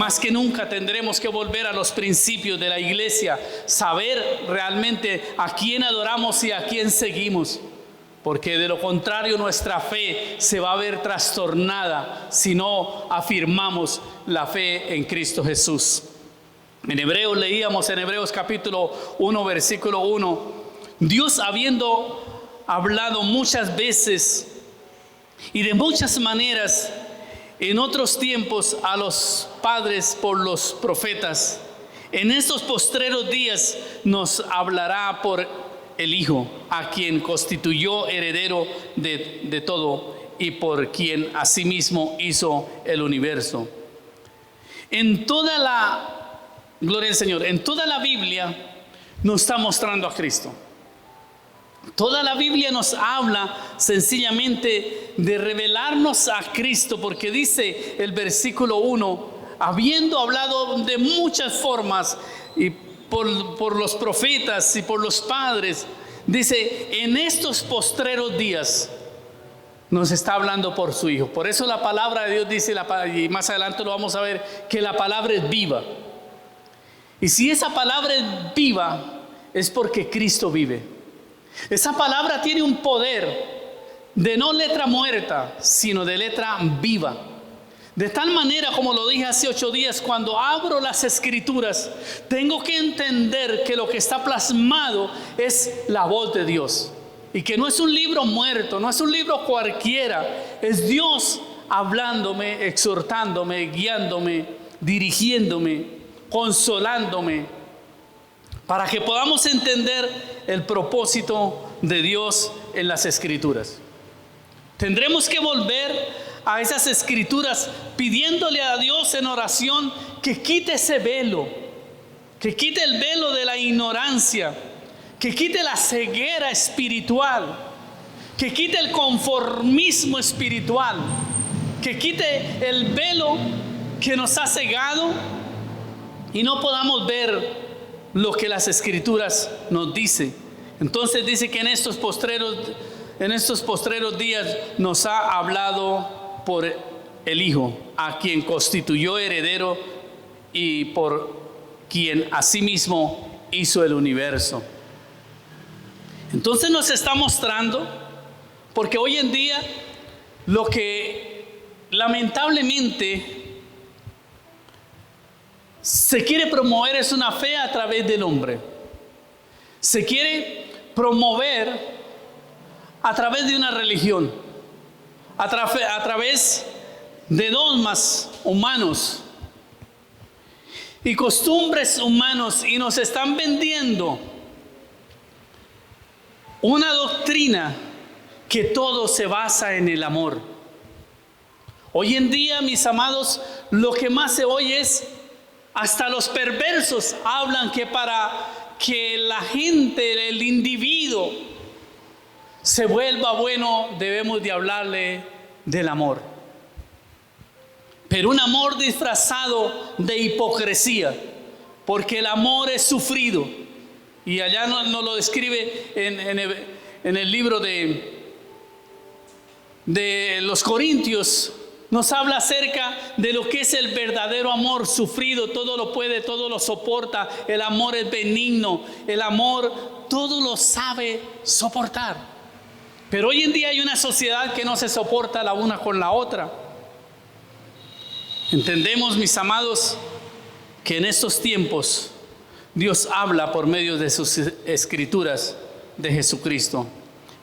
más que nunca tendremos que volver a los principios de la iglesia, saber realmente a quién adoramos y a quién seguimos. Porque de lo contrario nuestra fe se va a ver trastornada si no afirmamos la fe en Cristo Jesús. En Hebreos leíamos en Hebreos capítulo 1 versículo 1, Dios habiendo hablado muchas veces y de muchas maneras en otros tiempos a los padres por los profetas, en estos postreros días nos hablará por el Hijo, a quien constituyó heredero de todo y por quien asimismo hizo el universo. Gloria al Señor, en toda la Biblia nos está mostrando a Cristo. Toda la Biblia nos habla sencillamente de revelarnos a Cristo, porque dice el versículo 1, habiendo hablado de muchas formas y por los profetas y por los padres, dice, en estos postreros días nos está hablando por su Hijo. Por eso la palabra de Dios dice, y más adelante lo vamos a ver, que la palabra es viva. Y si esa palabra es viva, es porque Cristo vive. Esa palabra tiene un poder de no letra muerta, sino de letra viva. De tal manera, como lo dije hace 8 días, cuando abro las Escrituras, tengo que entender que lo que está plasmado es la voz de Dios. Y que no es un libro muerto, no es un libro cualquiera. Es Dios hablándome, exhortándome, guiándome, dirigiéndome, consolándome, para que podamos entender el propósito de Dios en las Escrituras. Tendremos que volver a esas Escrituras pidiéndole a Dios en oración que quite ese velo, que quite el velo de la ignorancia, que quite la ceguera espiritual, que quite el conformismo espiritual, que quite el velo que nos ha cegado y no podamos ver lo que las Escrituras nos dice. Entonces dice que en estos postreros días nos ha hablado por el Hijo, a quien constituyó heredero y por quien asimismo hizo el universo. Entonces nos está mostrando, porque hoy en día lo que lamentablemente se quiere promover es una fe a través del hombre. Se quiere promover a través de una religión, a través de dogmas humanos y costumbres humanos, y nos están vendiendo una doctrina que todo se basa en el amor. Hoy en día, mis amados, lo que más se oye es, hasta los perversos hablan que para que la gente, el individuo, se vuelva bueno, debemos de hablarle del amor. Pero un amor disfrazado de hipocresía, porque el amor es sufrido. Y allá nos lo describe en el libro de los Corintios. Nos habla acerca de lo que es el verdadero amor sufrido. Todo lo puede, todo lo soporta. El amor es benigno. El amor todo lo sabe soportar. Pero hoy en día hay una sociedad que no se soporta la una con la otra. Entendemos, mis amados, que en estos tiempos Dios habla por medio de sus Escrituras de Jesucristo.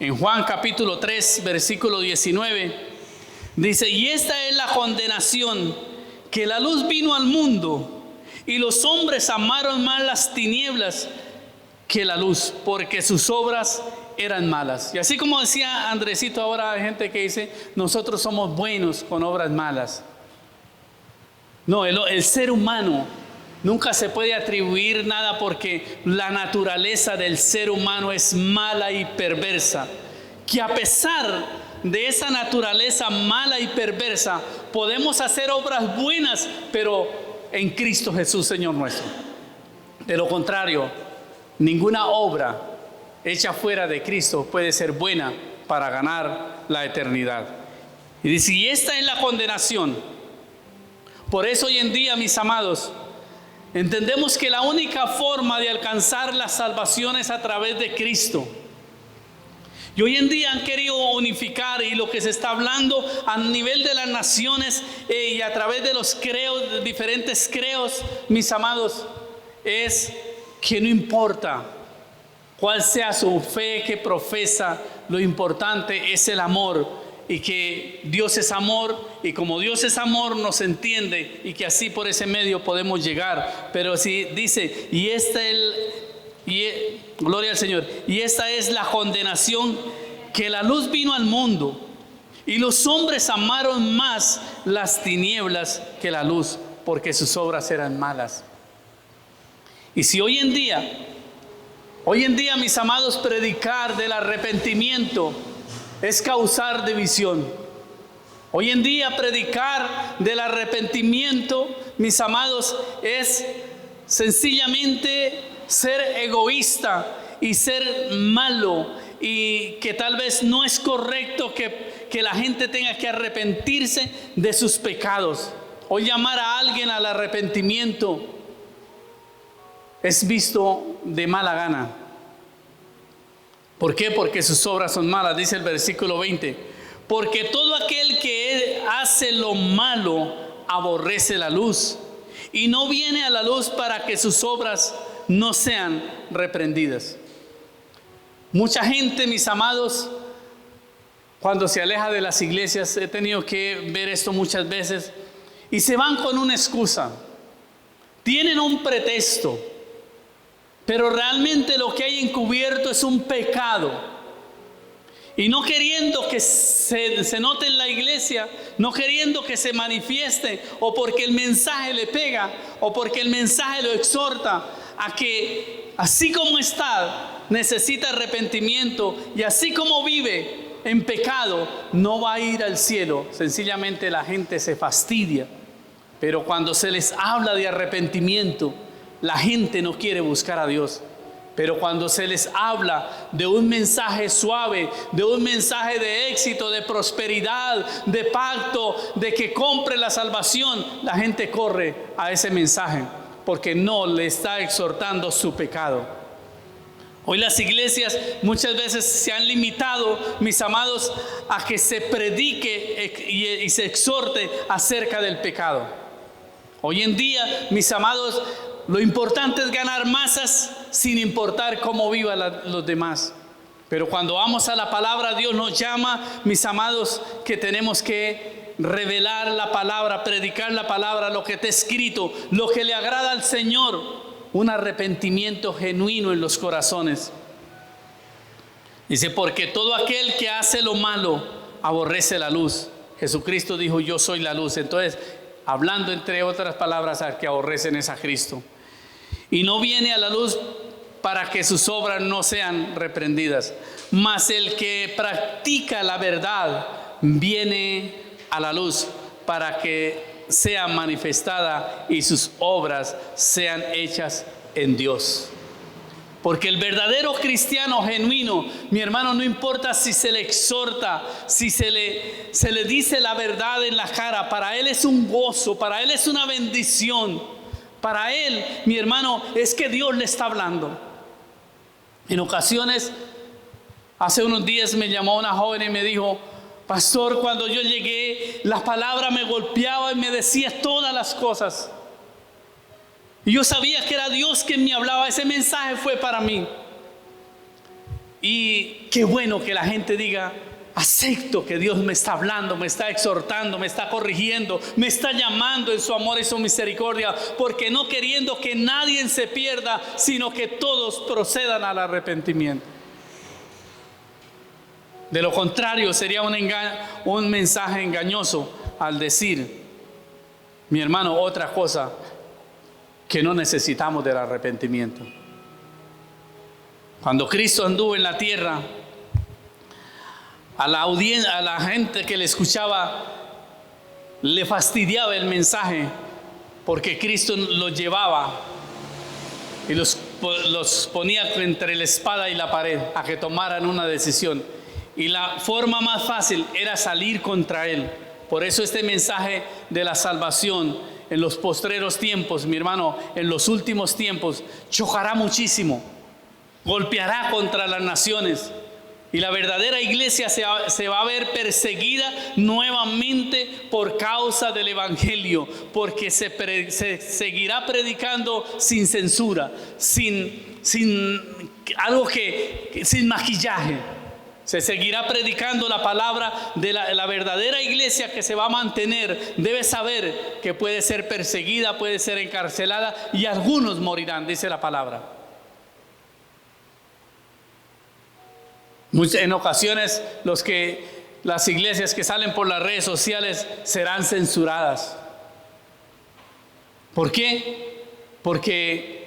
En Juan capítulo 3, versículo 19, dice, y esta es la condenación, que la luz vino al mundo, y los hombres amaron más las tinieblas que la luz, porque sus obras eran malas. Y así como decía Andresito, ahora hay gente que dice, nosotros somos buenos con obras malas. No, el ser humano nunca se puede atribuir nada, porque la naturaleza del ser humano es mala y perversa. Que a pesar de esa naturaleza mala y perversa, podemos hacer obras buenas, pero en Cristo Jesús, Señor nuestro. De lo contrario, ninguna obra hecha fuera de Cristo puede ser buena para ganar la eternidad. Y dice, y esta es la condenación, Por eso hoy en día, mis amados, entendemos que la única forma de alcanzar la salvación es a través de Cristo. Y hoy en día han querido unificar, y lo que se está hablando a nivel de las naciones y a través de los creos, de diferentes creos, mis amados, es que no importa cuál sea su fe que profesa, lo importante es el amor, y que Dios es amor, y como Dios es amor nos entiende, y que así por ese medio podemos llegar. Pero si dice, gloria al Señor, y esta es la condenación, que la luz vino al mundo y los hombres amaron más las tinieblas que la luz, porque sus obras eran malas. Y si hoy en día, mis amados, predicar del arrepentimiento es causar división. Hoy en día predicar del arrepentimiento, mis amados, es sencillamente ser egoísta y ser malo, y que tal vez no es correcto que la gente tenga que arrepentirse de sus pecados. Hoy llamar a alguien al arrepentimiento es visto de mala gana. ¿Por qué? Porque sus obras son malas. Dice el versículo 20: porque todo aquel que hace lo malo aborrece la luz y no viene a la luz para que sus obras no sean reprendidas. Mucha gente, mis amados, cuando se aleja de las iglesias, he tenido que ver esto muchas veces, y se van con una excusa, tienen un pretexto, pero realmente lo que hay encubierto es un pecado. Y no queriendo que se note en la iglesia, no queriendo que se manifieste, o porque el mensaje le pega, o porque el mensaje lo exhorta a que así como está, necesita arrepentimiento, y así como vive en pecado, no va a ir al cielo. Sencillamente la gente se fastidia. Pero cuando se les habla de arrepentimiento, la gente no quiere buscar a Dios. Pero cuando se les habla de un mensaje suave, de un mensaje de éxito, de prosperidad, de pacto, de que compre la salvación, la gente corre a ese mensaje, porque no le está exhortando su pecado. Hoy las iglesias muchas veces se han limitado, mis amados, a que se predique y se exhorte acerca del pecado. Hoy en día, mis amados, lo importante es ganar masas sin importar cómo vivan los demás. Pero cuando vamos a la palabra, Dios nos llama, mis amados, que tenemos que revelar la palabra, predicar la palabra, lo que está escrito, lo que le agrada al Señor. Un arrepentimiento genuino en los corazones. Dice, porque todo aquel que hace lo malo aborrece la luz. Jesucristo dijo, yo soy la luz. Entonces, hablando entre otras palabras, al que aborrecen es a Cristo. Y no viene a la luz para que sus obras no sean reprendidas. Mas el que practica la verdad viene a la luz para que sea manifestada y sus obras sean hechas en Dios. Porque el verdadero cristiano genuino, mi hermano, no importa si se le exhorta, si se le dice la verdad en la cara, para él es un gozo, para él es una bendición. Para él, mi hermano, es que Dios le está hablando. En ocasiones, hace unos días me llamó una joven y me dijo, pastor, cuando yo llegué, la palabra me golpeaba y me decía todas las cosas. Y yo sabía que era Dios quien me hablaba. Ese mensaje fue para mí. Y qué bueno que la gente diga, acepto que Dios me está hablando, me está exhortando, me está corrigiendo, me está llamando en su amor y su misericordia, porque no queriendo que nadie se pierda, sino que todos procedan al arrepentimiento. De lo contrario, sería un mensaje engañoso al decir, mi hermano, otra cosa, que no necesitamos del arrepentimiento. Cuando Cristo anduvo en la tierra, a la gente que le escuchaba, le fastidiaba el mensaje, porque Cristo los llevaba y los ponía entre la espada y la pared a que tomaran una decisión. Y la forma más fácil era salir contra él. Por eso este mensaje de la salvación en los postreros tiempos, mi hermano, en los últimos tiempos, chocará muchísimo, golpeará contra las naciones. Y la verdadera iglesia se va a ver perseguida nuevamente por causa del evangelio, porque se seguirá predicando sin censura, sin maquillaje. Se seguirá predicando la palabra de la verdadera iglesia que se va a mantener. Debe saber que puede ser perseguida, puede ser encarcelada y algunos morirán, dice la palabra. En ocasiones las iglesias que salen por las redes sociales serán censuradas. ¿Por qué? Porque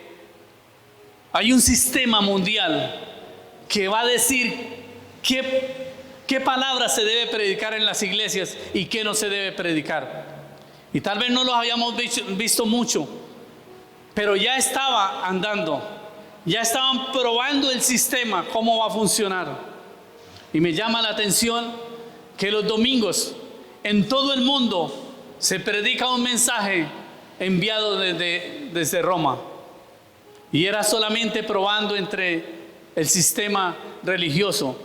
hay un sistema mundial que va a decir qué palabra se debe predicar en las iglesias y qué no se debe predicar. Y tal vez no los habíamos visto mucho, pero ya estaba andando, ya estaban probando el sistema, cómo va a funcionar. Y me llama la atención que los domingos en todo el mundo se predica un mensaje enviado desde Roma. Y era solamente probando entre el sistema religioso.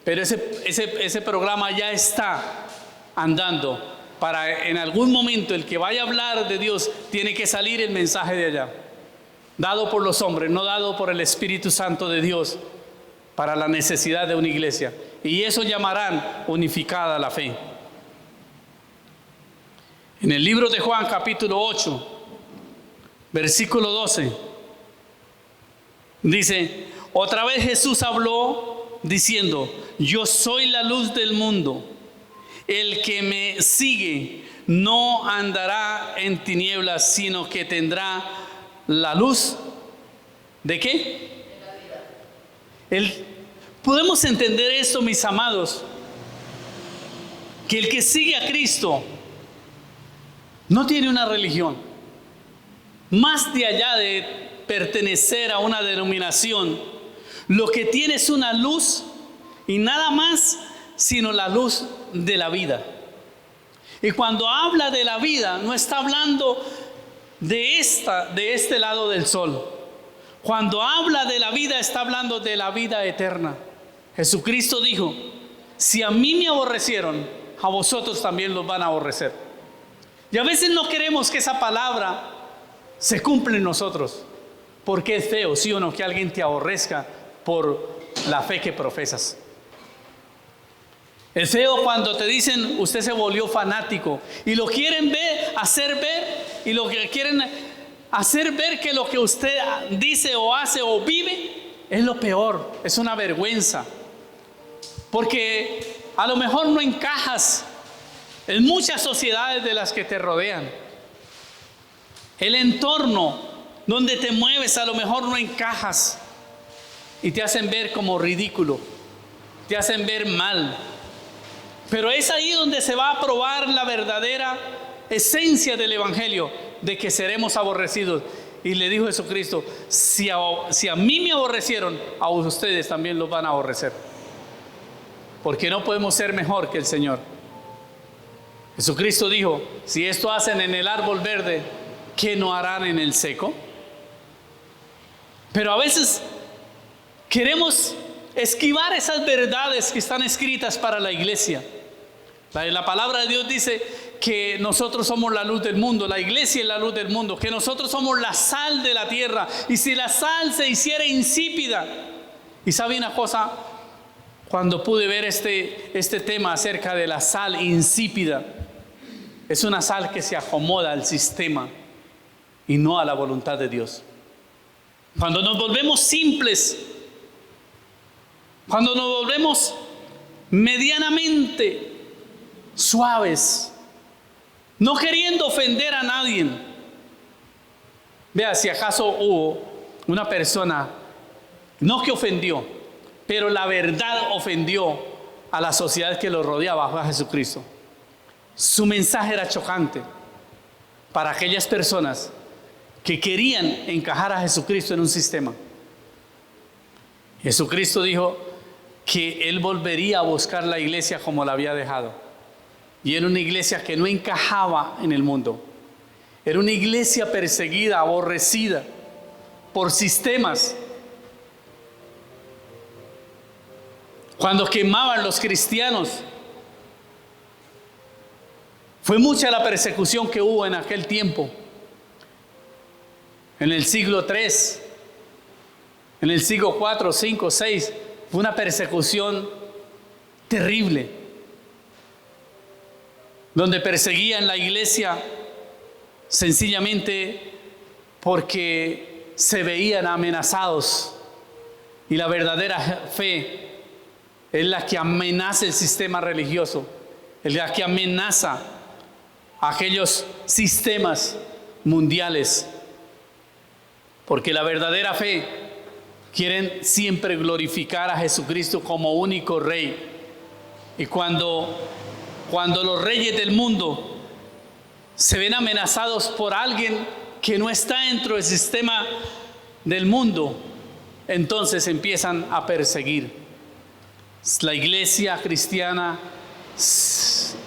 Pero ese programa ya está andando. Para en algún momento el que vaya a hablar de Dios tiene que salir el mensaje de allá. Dado por los hombres, no dado por el Espíritu Santo de Dios para la necesidad de una iglesia. Y eso llamarán unificada la fe. En el libro de Juan capítulo 8, versículo 12, dice: otra vez Jesús habló diciendo: yo soy la luz del mundo. El que me sigue no andará en tinieblas, sino que tendrá la luz. ¿De qué? De la vida. Podemos entender esto, mis amados, que el que sigue a Cristo no tiene una religión. Más de allá de pertenecer a una denominación, lo que tiene es una luz y nada más sino la luz de la vida. Y cuando habla de la vida, no está hablando de este lado del sol. Cuando habla de la vida, está hablando de la vida eterna. Jesucristo dijo: si a mí me aborrecieron, a vosotros también los van a aborrecer. Y a veces no queremos que esa palabra se cumpla en nosotros, porque es feo, sí o no, que alguien te aborrezca por la fe que profesas. Es feo cuando te dicen: usted se volvió fanático, y lo quieren hacer ver que lo que usted dice o hace o vive es lo peor, es una vergüenza. Porque a lo mejor no encajas en muchas sociedades de las que te rodean. El entorno donde te mueves a lo mejor no encajas y te hacen ver como ridículo, te hacen ver mal. Pero es ahí donde se va a probar la verdadera esencia del evangelio, de que seremos aborrecidos. Y le dijo Jesucristo: si a mí me aborrecieron, a ustedes también los van a aborrecer. Porque no podemos ser mejor que el Señor. Jesucristo dijo: si esto hacen en el árbol verde, ¿qué no harán en el seco? Pero a veces queremos esquivar esas verdades que están escritas para la iglesia. La palabra de Dios dice que nosotros somos la luz del mundo, la iglesia es la luz del mundo, que nosotros somos la sal de la tierra. Y si la sal se hiciera insípida, y sabe una cosa, cuando pude ver este tema acerca de la sal insípida, es una sal que se acomoda al sistema y no a la voluntad de Dios. Cuando nos volvemos simples, cuando nos volvemos medianamente suaves, no queriendo ofender a nadie. Vea, si acaso hubo una persona, no que ofendió, pero la verdad ofendió a la sociedad que lo rodeaba a Jesucristo. Su mensaje era chocante para aquellas personas que querían encajar a Jesucristo en un sistema. Jesucristo dijo que Él volvería a buscar la iglesia como la había dejado. Y era una iglesia que no encajaba en el mundo. Era una iglesia perseguida, aborrecida por sistemas. Cuando quemaban los cristianos, fue mucha la persecución que hubo en aquel tiempo. En el siglo III, en el siglo IV, V, VI, fue una persecución terrible, donde perseguían la iglesia sencillamente porque se veían amenazados. Y la verdadera fe es la que amenaza el sistema religioso, es la que amenaza a aquellos sistemas mundiales. Porque la verdadera fe quieren siempre glorificar a Jesucristo como único Rey. Y cuando los reyes del mundo se ven amenazados por alguien que no está dentro del sistema del mundo, entonces empiezan a perseguir. La iglesia cristiana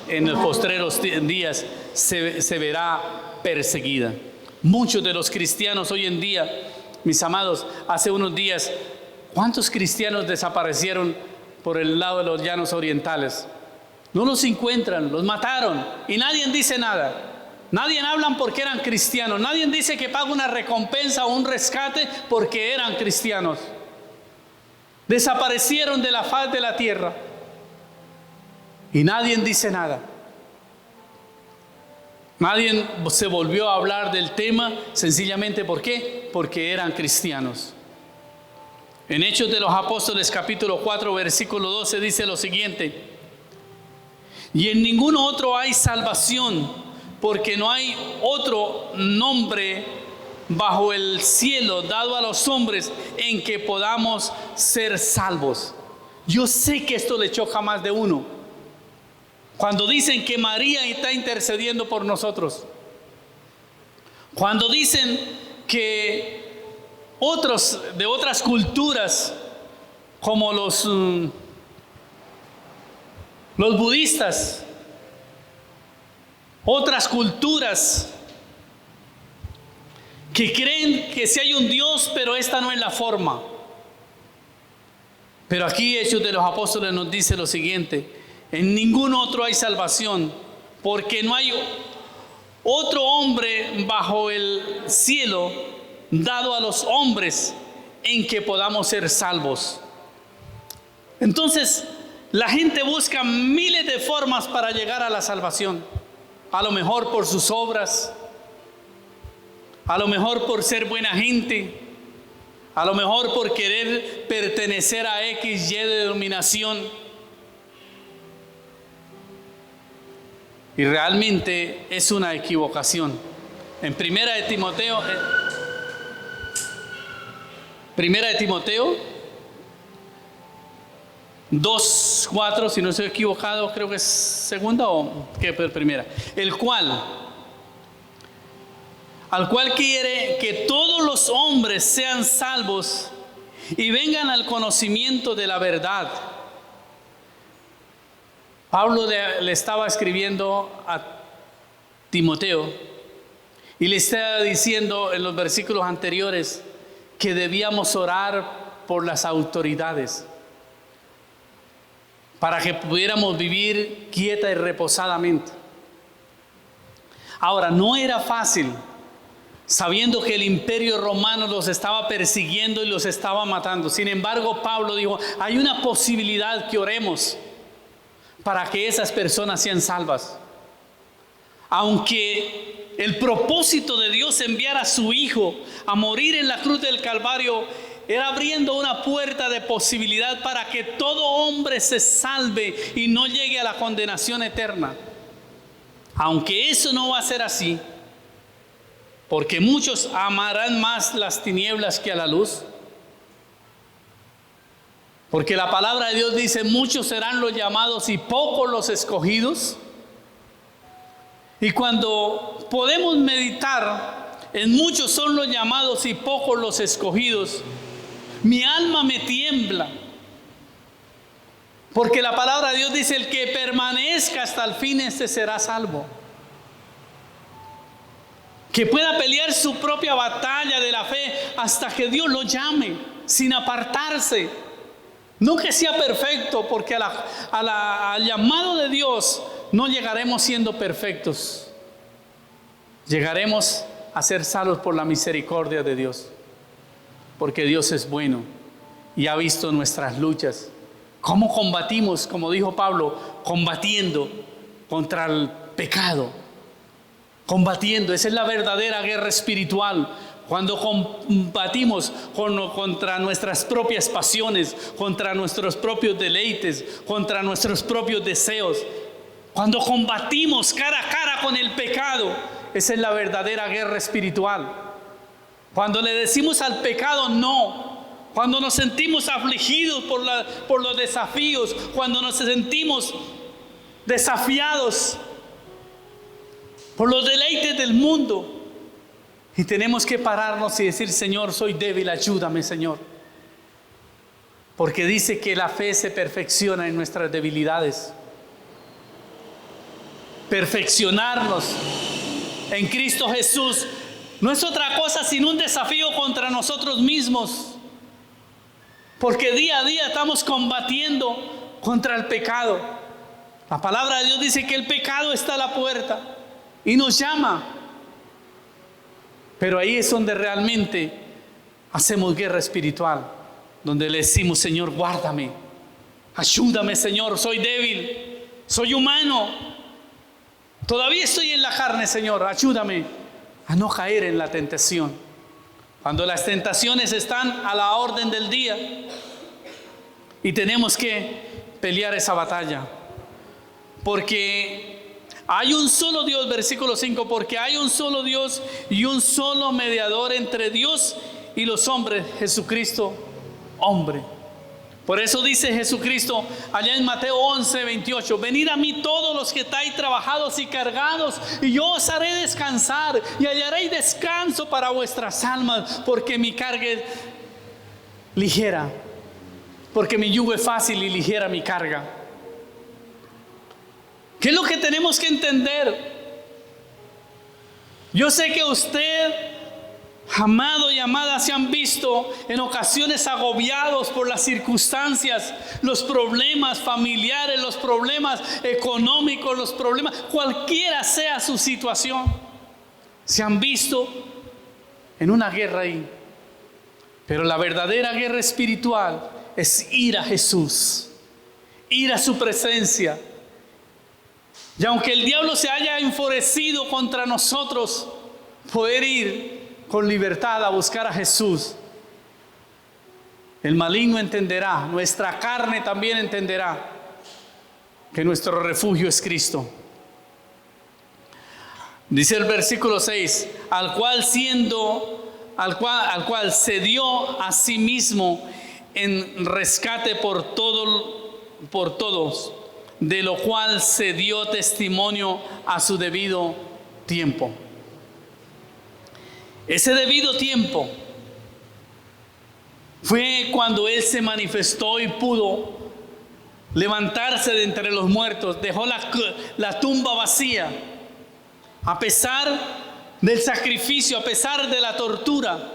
en los postreros días se verá perseguida. Muchos de los cristianos hoy en día, mis amados, hace unos días, ¿cuántos cristianos desaparecieron por el lado de los llanos orientales? No los encuentran, los mataron y nadie dice nada. Nadie habla porque eran cristianos. Nadie dice que paga una recompensa o un rescate porque eran cristianos. Desaparecieron de la faz de la tierra y nadie dice nada. Nadie se volvió a hablar del tema, sencillamente ¿por qué? Porque eran cristianos. En Hechos de los Apóstoles capítulo 4 versículo 12 dice lo siguiente: y en ningún otro hay salvación, porque no hay otro nombre bajo el cielo dado a los hombres en que podamos ser salvos. Yo sé que esto le choca a más de uno. Cuando dicen que María está intercediendo por nosotros. Cuando dicen que otros de otras culturas, como los budistas, otras culturas que creen que sí hay un Dios, pero esta no es la forma. Pero aquí Hechos de los Apóstoles nos dice lo siguiente: en ningún otro hay salvación, porque no hay otro hombre bajo el cielo dado a los hombres en que podamos ser salvos. Entonces, la gente busca miles de formas para llegar a la salvación. A lo mejor por sus obras, a lo mejor por ser buena gente, a lo mejor por querer pertenecer a XY denominación. Y realmente es una equivocación. En Primera de Timoteo 2:4, si no estoy equivocado, creo que es segunda o qué, primera. Al cual quiere que todos los hombres sean salvos y vengan al conocimiento de la verdad. Pablo le estaba escribiendo a Timoteo y le estaba diciendo en los versículos anteriores que debíamos orar por las autoridades para que pudiéramos vivir quieta y reposadamente. Ahora, no era fácil, sabiendo que el imperio romano los estaba persiguiendo y los estaba matando. Sin embargo, Pablo dijo, hay una posibilidad que oremos para que esas personas sean salvas. Aunque el propósito de Dios enviar a su Hijo a morir en la cruz del Calvario era abriendo una puerta de posibilidad para que todo hombre se salve y no llegue a la condenación eterna. Aunque eso no va a ser así, porque muchos amarán más las tinieblas que a la luz. Porque la palabra de Dios dice, muchos serán los llamados y pocos los escogidos. Y cuando podemos meditar en muchos son los llamados y pocos los escogidos, mi alma me tiembla. Porque la palabra de Dios dice, el que permanezca hasta el fin, este será salvo. que pueda pelear su propia batalla de la fe hasta que Dios lo llame, sin apartarse. No que sea perfecto, porque al llamado de Dios no llegaremos siendo perfectos. Llegaremos a ser salvos por la misericordia de Dios, porque Dios es bueno y ha visto nuestras luchas. ¿Cómo combatimos? Como dijo Pablo, combatiendo contra el pecado. Combatiendo, esa es la verdadera guerra espiritual. Cuando combatimos contra nuestras propias pasiones, contra nuestros propios deleites, contra nuestros propios deseos. Cuando combatimos cara a cara con el pecado, esa es la verdadera guerra espiritual. Cuando le decimos al pecado no, cuando nos sentimos afligidos por los desafíos, cuando nos sentimos desafiados por los deleites del mundo, y tenemos que pararnos y decir: Señor, soy débil, ayúdame, Señor. Porque dice que la fe se perfecciona en nuestras debilidades. Perfeccionarnos en Cristo Jesús no es otra cosa sino un desafío contra nosotros mismos. Porque día a día estamos combatiendo contra el pecado. La palabra de Dios dice que el pecado está a la puerta y nos llama. Pero ahí es donde realmente hacemos guerra espiritual, donde le decimos: Señor, guárdame, ayúdame, Señor, soy débil, soy humano, todavía estoy en la carne, Señor, ayúdame a no caer en la tentación. Cuando las tentaciones están a la orden del día y tenemos que pelear esa batalla, porque hay un solo Dios, versículo 5, porque hay un solo Dios y un solo mediador entre Dios y los hombres, Jesucristo, hombre. Por eso dice Jesucristo allá en Mateo 11, 28, venid a mí todos los que estáis trabajados y cargados, y yo os haré descansar, y hallaréis descanso para vuestras almas, porque mi carga es ligera, porque mi yugo es fácil y ligera mi carga. ¿Qué es lo que tenemos que entender? Yo sé que usted, amado y amada, se han visto en ocasiones agobiados por las circunstancias, los problemas familiares, los problemas económicos, los problemas, cualquiera sea su situación. Se han visto en una guerra ahí. Pero la verdadera guerra espiritual es ir a Jesús, ir a su presencia. Y aunque el diablo se haya enfurecido contra nosotros, poder ir con libertad a buscar a Jesús. El maligno entenderá, nuestra carne también entenderá que nuestro refugio es Cristo. Dice el versículo 6, al cual se dio a sí mismo en rescate por todos, de lo cual se dio testimonio a su debido tiempo. Ese debido tiempo fue cuando Él se manifestó y pudo levantarse de entre los muertos, dejó la tumba vacía. A pesar del sacrificio, a pesar de la tortura,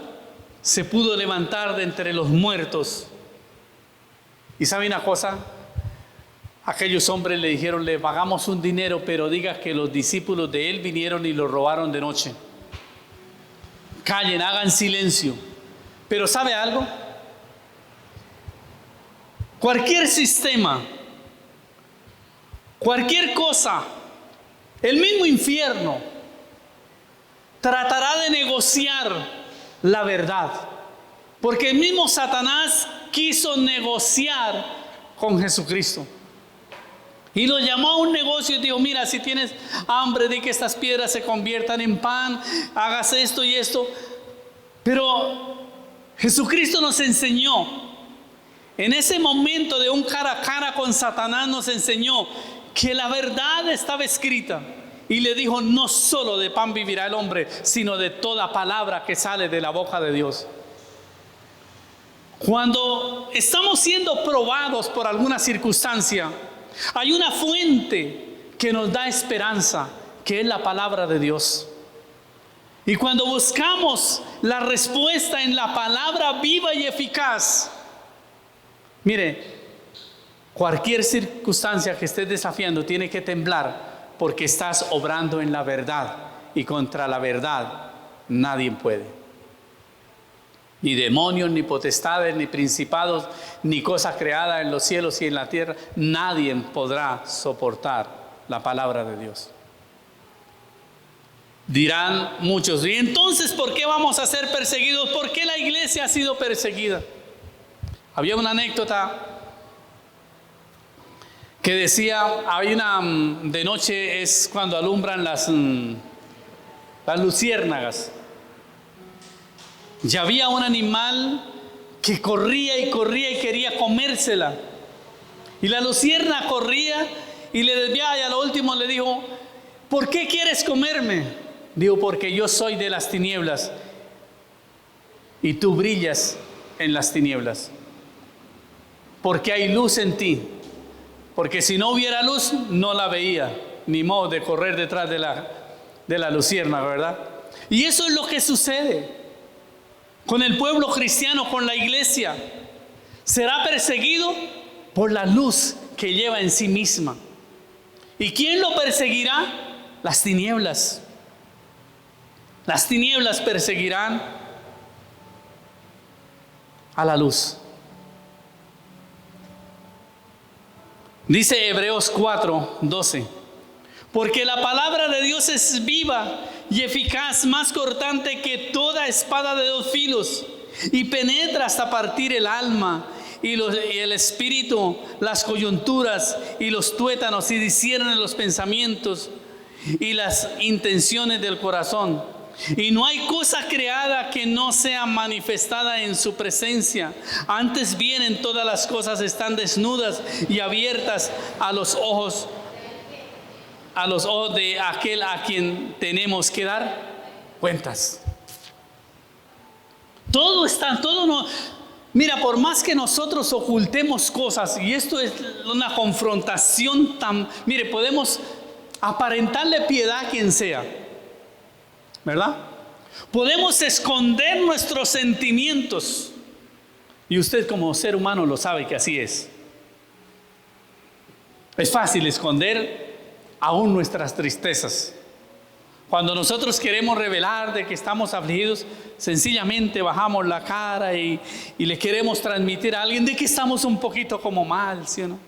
se pudo levantar de entre los muertos. ¿Y sabe una cosa? Aquellos hombres le dijeron: le pagamos un dinero, pero diga que los discípulos de Él vinieron y lo robaron de noche. Callen, hagan silencio. Pero ¿sabe algo? Cualquier sistema, cualquier cosa, el mismo infierno tratará de negociar la verdad, porque el mismo Satanás quiso negociar con Jesucristo y lo llamó a un negocio y dijo: mira, si tienes hambre, di que estas piedras se conviertan en pan, hagas esto y esto. Pero Jesucristo nos enseñó, en ese momento de un cara a cara con Satanás, nos enseñó que la verdad estaba escrita. Y le dijo: no solo de pan vivirá el hombre, sino de toda palabra que sale de la boca de Dios. Cuando estamos siendo probados por alguna circunstancia, hay una fuente que nos da esperanza, que es la palabra de Dios. Y cuando buscamos la respuesta en la palabra viva y eficaz, mire, cualquier circunstancia que estés desafiando tiene que temblar, porque estás obrando en la verdad, y contra la verdad nadie puede. Ni demonios, ni potestades, ni principados, ni cosa creada en los cielos y en la tierra, nadie podrá soportar la palabra de Dios. Dirán muchos, ¿y entonces por qué vamos a ser perseguidos? ¿Por qué la iglesia ha sido perseguida? Había una anécdota que decía, hay una, de noche es cuando alumbran las luciérnagas. Ya había un animal que corría y corría y quería comérsela. Y la luciérnaga corría y le desviaba, y a lo último le dijo, ¿por qué quieres comerme? Digo, porque yo soy de las tinieblas y tú brillas en las tinieblas. Porque hay luz en ti. Porque si no hubiera luz, no la veía. Ni modo de correr detrás de la luciérnaga, ¿verdad? Y eso es lo que sucede con el pueblo cristiano, con la iglesia. Será perseguido por la luz que lleva en sí misma. ¿Y quién lo perseguirá? Las tinieblas. Las tinieblas perseguirán a la luz. Dice Hebreos 4:12. Porque la palabra de Dios es viva y eficaz, más cortante que toda espada de dos filos, y penetra hasta partir el alma y el espíritu, las coyunturas y los tuétanos, y discierne los pensamientos y las intenciones del corazón. Y no hay cosa creada que no sea manifestada en su presencia. Antes bien, en todas las cosas están desnudas y abiertas a los ojos de aquel a quien tenemos que dar cuentas. Todo está, todo no. Mira, por más que nosotros ocultemos cosas, y esto es una confrontación tan, mire, podemos aparentarle piedad a quien sea, ¿verdad? Podemos esconder nuestros sentimientos, y usted como ser humano lo sabe que así es. Es fácil esconder aún nuestras tristezas. Cuando nosotros queremos revelar de que estamos afligidos, sencillamente bajamos la cara y le queremos transmitir a alguien de que estamos un poquito como mal, ¿sí o no?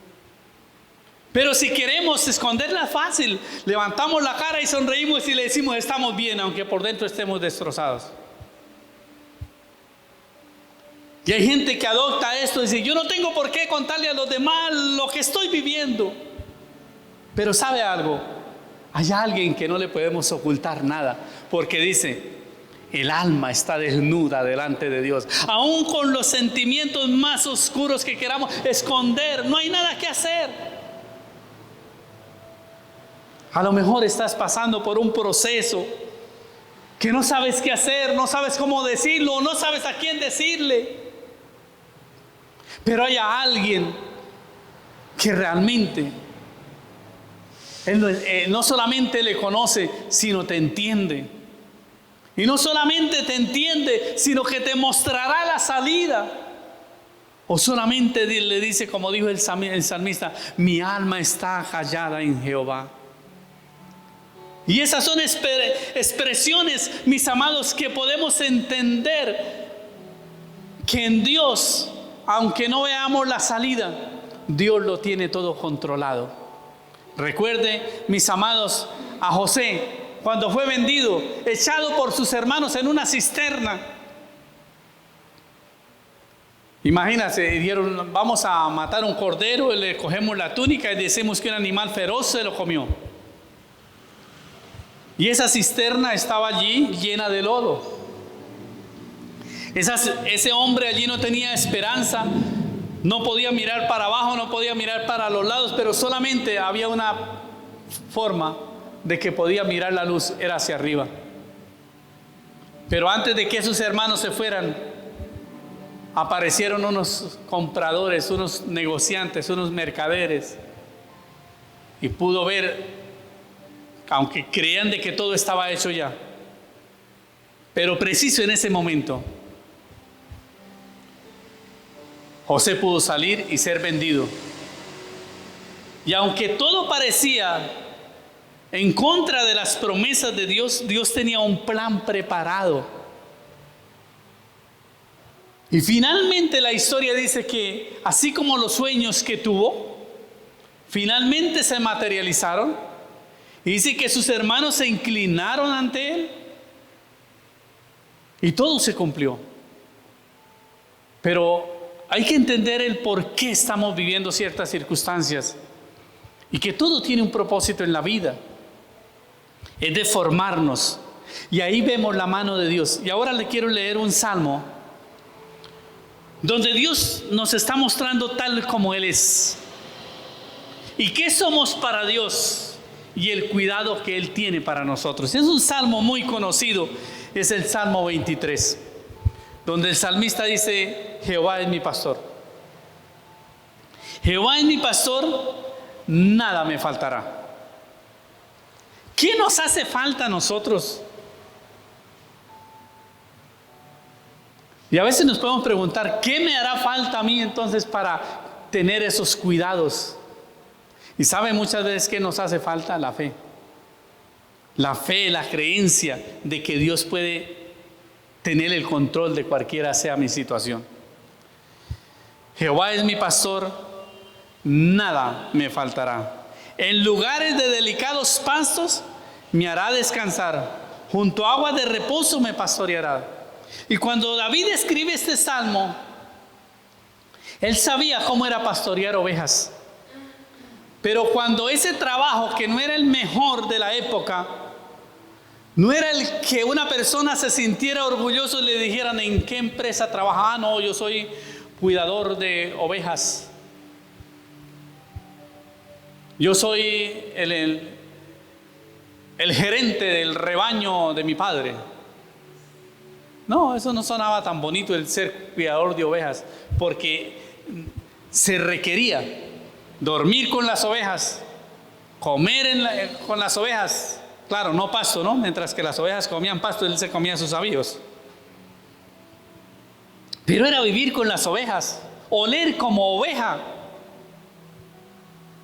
Pero si queremos esconderla, fácil, levantamos la cara y sonreímos y le decimos estamos bien, aunque por dentro estemos destrozados. Y hay gente que adopta esto y dice, yo no tengo por qué contarle a los demás lo que estoy viviendo. Pero ¿sabe algo? Hay alguien que no le podemos ocultar nada, porque dice, el alma está desnuda delante de Dios. Aún con los sentimientos más oscuros que queramos esconder, no hay nada que hacer. A lo mejor estás pasando por un proceso que no sabes qué hacer, no sabes cómo decirlo, no sabes a quién decirle. Pero hay alguien que realmente Él no solamente le conoce, sino te entiende. Y no solamente te entiende, sino que te mostrará la salida. O solamente le dice, como dijo el salmista, mi alma está hallada en Jehová. Y esas son expresiones, mis amados, que podemos entender que en Dios, aunque no veamos la salida, Dios lo tiene todo controlado. Recuerde, mis amados, a José, cuando fue vendido, echado por sus hermanos en una cisterna. Imagínense, dijeron, vamos a matar un cordero, le cogemos la túnica y decimos que un animal feroz se lo comió. Y esa cisterna estaba allí llena de lodo. Ese hombre allí no tenía esperanza. No podía mirar para abajo, no podía mirar para los lados, pero solamente había una forma de que podía mirar la luz, era hacia arriba. Pero antes de que sus hermanos se fueran, aparecieron unos compradores, unos negociantes, unos mercaderes, y pudo ver, aunque creían de que todo estaba hecho ya, Pero preciso en ese momento, José pudo salir y ser vendido. Y aunque todo parecía en contra de las promesas de Dios, Dios tenía un plan preparado. Y finalmente la historia dice que así como los sueños que tuvo, finalmente se materializaron. Y dice que sus hermanos se inclinaron ante él. Y todo se cumplió. Pero hay que entender el por qué estamos viviendo ciertas circunstancias. Y que todo tiene un propósito en la vida. Es de formarnos. Y ahí vemos la mano de Dios. Y ahora le quiero leer un salmo donde Dios nos está mostrando tal como Él es. ¿Y qué somos para Dios? Y el cuidado que Él tiene para nosotros. Es un salmo muy conocido. Es el Salmo 23. Donde el salmista dice: Jehová es mi pastor. Jehová es mi pastor, nada me faltará. ¿Qué nos hace falta a nosotros? Y a veces nos podemos preguntar, ¿qué me hará falta a mí entonces para tener esos cuidados? Y sabe muchas veces que nos hace falta la fe. La fe, la creencia de que Dios puede tener el control de cualquiera sea mi situación. Jehová es mi pastor, nada me faltará. En lugares de delicados pastos me hará descansar. Junto a aguas de reposo me pastoreará. Y cuando David escribe este salmo, él sabía cómo era pastorear ovejas. Pero cuando ese trabajo, que no era el mejor de la época, no era el que una persona se sintiera orgulloso y le dijeran en qué empresa trabaja. No, yo soy cuidador de ovejas. Yo soy el gerente del rebaño de mi padre. No, eso no sonaba tan bonito, el ser cuidador de ovejas, porque se requería dormir con las ovejas, comer con las ovejas, claro, no pasto, ¿no? Mientras que las ovejas comían pasto, él se comía sus avíos. Pero era vivir con las ovejas, oler como oveja,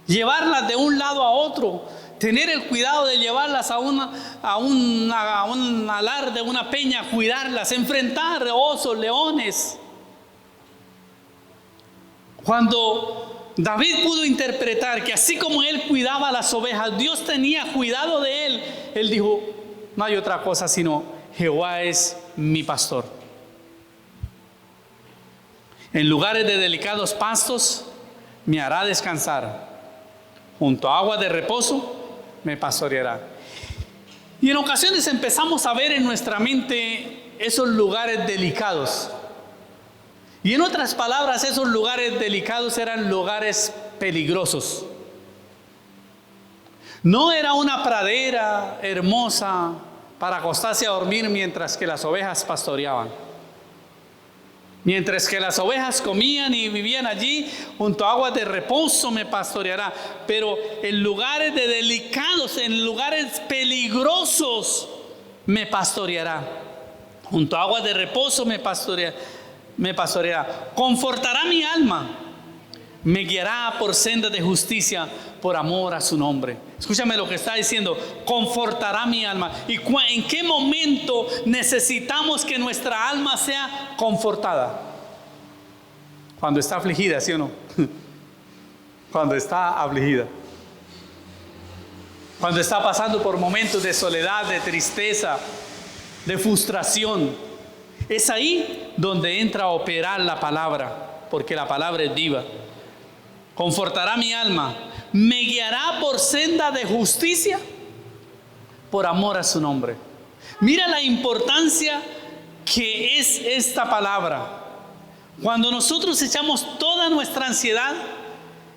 llevarlas de un lado a otro, tener el cuidado de llevarlas a un alar de una peña, cuidarlas, enfrentar osos, leones. Cuando David pudo interpretar que así como él cuidaba las ovejas, Dios tenía cuidado de él, él dijo: no hay otra cosa sino Jehová es mi pastor. En lugares de delicados pastos me hará descansar. Junto a aguas de reposo me pastoreará. Y en ocasiones empezamos a ver en nuestra mente esos lugares delicados. Y en otras palabras, esos lugares delicados eran lugares peligrosos. No era una pradera hermosa para acostarse a dormir mientras que las ovejas pastoreaban. Mientras que las ovejas comían y vivían allí, junto a aguas de reposo me pastoreará. Pero en lugares de delicados, en lugares peligrosos, me pastoreará. Junto a aguas de reposo me pastoreará. Confortará mi alma. Me guiará por sendas de justicia por amor a su nombre. Escúchame lo que está diciendo: confortará mi alma. ¿Y en qué momento necesitamos que nuestra alma sea confortada? Cuando está afligida, ¿sí o no? Cuando está afligida. Cuando está pasando por momentos de soledad, de tristeza, de frustración. Es ahí donde entra a operar la palabra, porque la palabra es viva. Confortará mi alma, me guiará por senda de justicia por amor a su nombre. Mira la importancia que es esta palabra. Cuando nosotros echamos toda nuestra ansiedad,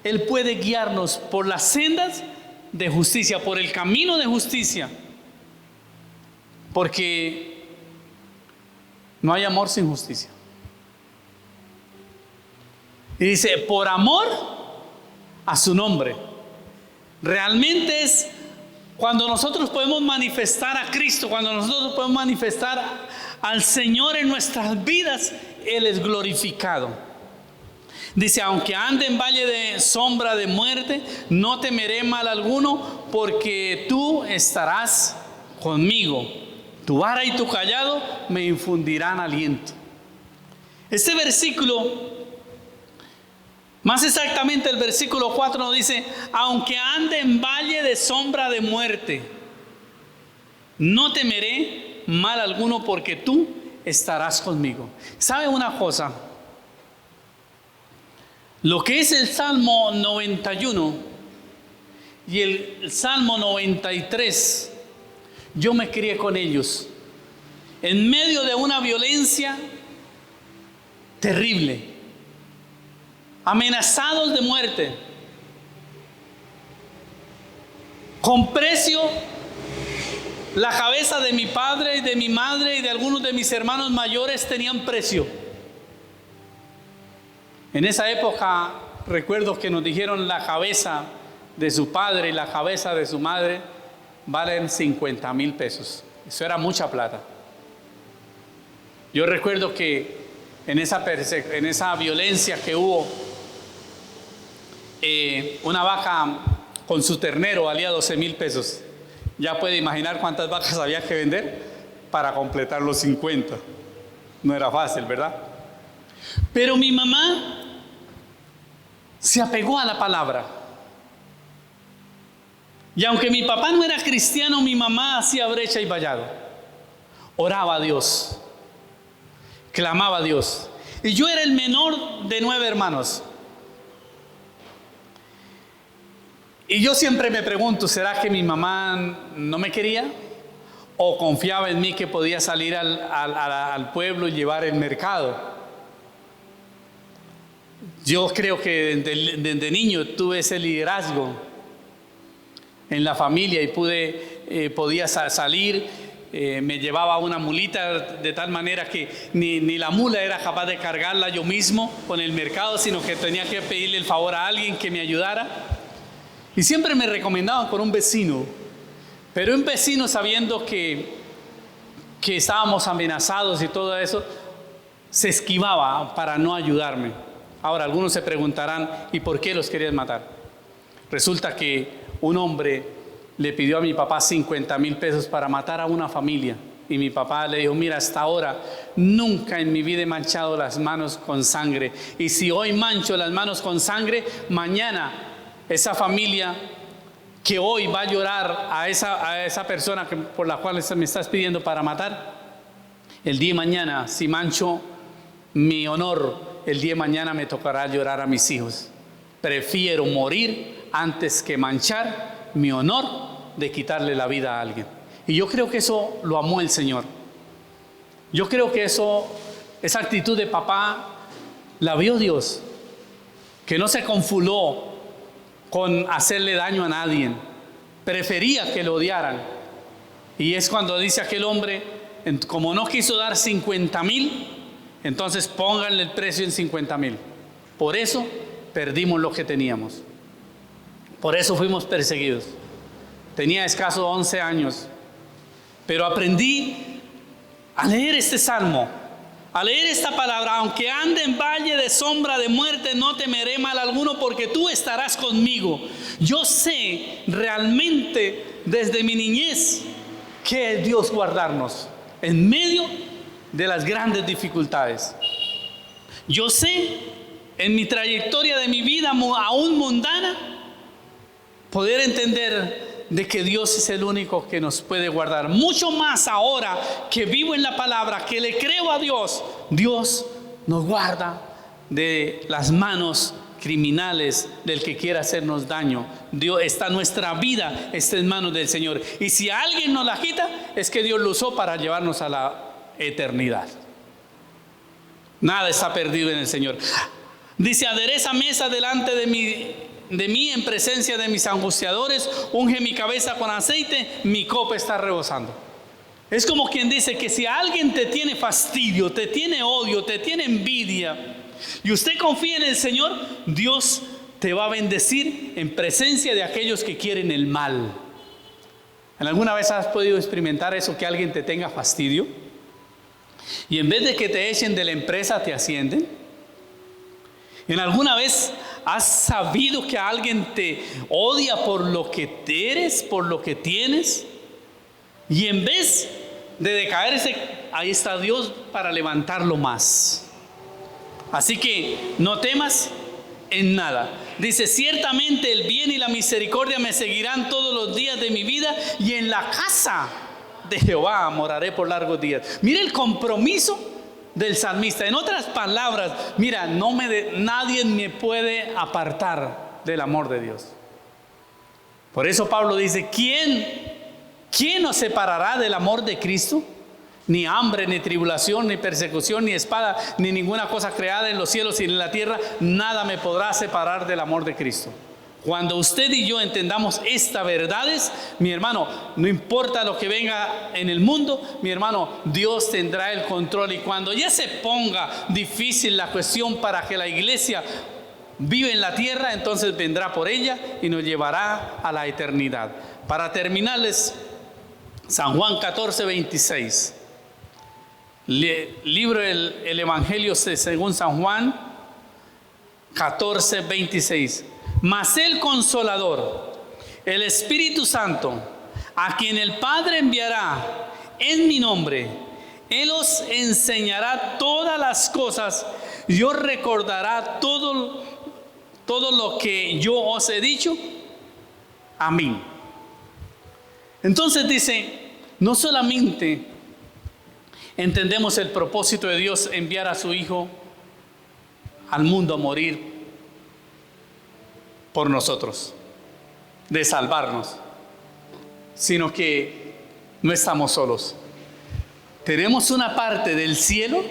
Él puede guiarnos por las sendas de justicia, por el camino de justicia. Porque no hay amor sin justicia. Y dice, por amor a su nombre. Realmente es cuando nosotros podemos manifestar a Cristo, cuando nosotros podemos manifestar al Señor en nuestras vidas, Él es glorificado. Dice, aunque ande en valle de sombra de muerte, no temeré mal alguno, porque tú estarás conmigo. Tu vara y tu callado me infundirán aliento. Este versículo, más exactamente el versículo 4 nos dice, aunque ande en valle de sombra de muerte, no temeré mal alguno, porque tú estarás conmigo. ¿Sabe una cosa? Lo que es el Salmo 91 y el Salmo 93, yo me crié con ellos en medio de una violencia terrible, amenazados de muerte, con precio. La cabeza de mi padre y de mi madre y de algunos de mis hermanos mayores tenían precio. En esa época recuerdo que nos dijeron, la cabeza de su padre y la cabeza de su madre valen 50,000 pesos. Eso era mucha plata. Yo recuerdo que en esa violencia que hubo, una vaca con su ternero valía 12,000 pesos. Ya puede imaginar cuántas vacas había que vender para completar los 50. No era fácil, ¿verdad? Pero mi mamá se apegó a la palabra. Y aunque mi papá no era cristiano, mi mamá hacía brecha y vallado. Oraba a Dios, clamaba a Dios. Y yo era el menor de 9 hermanos. Y yo siempre me pregunto, ¿será que mi mamá no me quería? ¿O confiaba en mí que podía salir al pueblo y llevar el mercado? Yo creo que desde niño tuve ese liderazgo en la familia y podía salir. Me llevaba una mulita de tal manera que ni la mula era capaz de cargarla yo mismo con el mercado, sino que tenía que pedirle el favor a alguien que me ayudara. Y siempre me recomendaban con un vecino, pero un vecino, sabiendo que estábamos amenazados y todo eso, se esquivaba para no ayudarme. Ahora, algunos se preguntarán, ¿y por qué los querían matar? Resulta que un hombre le pidió a mi papá 50,000 pesos para matar a una familia. Y mi papá le dijo, mira, hasta ahora nunca en mi vida he manchado las manos con sangre. Y si hoy mancho las manos con sangre, mañana esa familia que hoy va a llorar a esa persona por la cual me estás pidiendo para matar, el día de mañana, si mancho mi honor, el día de mañana me tocará llorar a mis hijos. Prefiero morir antes que manchar mi honor de quitarle la vida a alguien. Y yo creo que eso lo amó el Señor. Yo creo que esa actitud de papá la vio Dios, que no se confuló con hacerle daño a nadie, prefería que lo odiaran. Y es cuando dice aquel hombre, como no quiso dar 50,000, entonces pónganle el precio en 50,000. Por eso perdimos lo que teníamos, por eso fuimos perseguidos. Tenía escasos 11 años, pero aprendí a leer este salmo, a leer esta palabra. Aunque ande en valle de sombra de muerte, no temeré mal alguno, porque tú estarás conmigo. Yo sé realmente desde mi niñez que es Dios guardarnos en medio de las grandes dificultades. Yo sé en mi trayectoria de mi vida aún mundana poder entender de que Dios es el único que nos puede guardar. Mucho más ahora que vivo en la palabra, que le creo a Dios. Dios nos guarda de las manos criminales del que quiera hacernos daño. Nuestra vida está en manos del Señor. Y si alguien nos la quita, es que Dios lo usó para llevarnos a la eternidad. Nada está perdido en el Señor. Dice, adereza mesa delante de mí en presencia de mis angustiadores, unge mi cabeza con aceite, mi copa está rebosando. Es como quien dice que si alguien te tiene fastidio, te tiene odio, te tiene envidia, y usted confía en el Señor, Dios te va a bendecir en presencia de aquellos que quieren el mal. ¿En alguna vez has podido experimentar eso, que alguien te tenga fastidio? Y en vez de que te echen de la empresa, te ascienden. ¿En alguna vez has sabido que alguien te odia por lo que eres, por lo que tienes? Y en vez de decaerse, ahí está Dios para levantarlo más. Así que no temas en nada. Dice, ciertamente el bien y la misericordia me seguirán todos los días de mi vida, y en la casa de Jehová moraré por largos días. Mire el compromiso del salmista. En otras palabras, mira, nadie me puede apartar del amor de Dios. Por eso Pablo dice, ¿quién nos separará del amor de Cristo? Ni hambre, ni tribulación, ni persecución, ni espada, ni ninguna cosa creada en los cielos y en la tierra, nada me podrá separar del amor de Cristo. Cuando usted y yo entendamos estas verdades, mi hermano, no importa lo que venga en el mundo, mi hermano, Dios tendrá el control. Y cuando ya se ponga difícil la cuestión para que la iglesia vive en la tierra, entonces vendrá por ella y nos llevará a la eternidad. Para terminarles, San Juan 14, 26. Libro el Evangelio según San Juan 14, 26. Mas el Consolador, el Espíritu Santo, a quien el Padre enviará en mi nombre, Él os enseñará todas las cosas y os recordará todo lo que yo os he dicho. Amén. Entonces dice, no solamente entendemos el propósito de Dios enviar a su Hijo al mundo a morir por nosotros, de salvarnos, sino que no estamos solos. Tenemos una parte del cielo,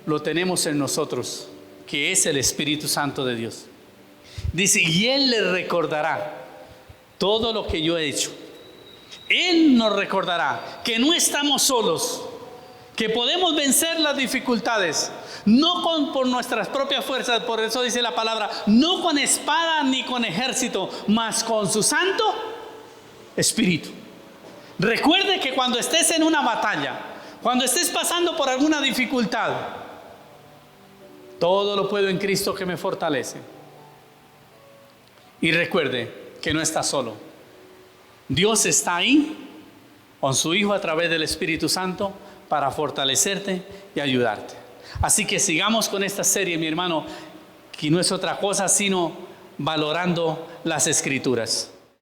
lo tenemos en nosotros, que es el Espíritu Santo de Dios. Dice, y Él le recordará todo lo que yo he hecho. Él nos recordará que no estamos solos, que podemos vencer las dificultades, no por nuestras propias fuerzas. Por eso dice la palabra, no con espada ni con ejército, mas con su Santo Espíritu. Recuerde que cuando estés en una batalla, cuando estés pasando por alguna dificultad, todo lo puedo en Cristo que me fortalece. Y recuerde que no está solo. Dios está ahí con su Hijo a través del Espíritu Santo para fortalecerte y ayudarte. Así que sigamos con esta serie, mi hermano, que no es otra cosa sino valorando las Escrituras.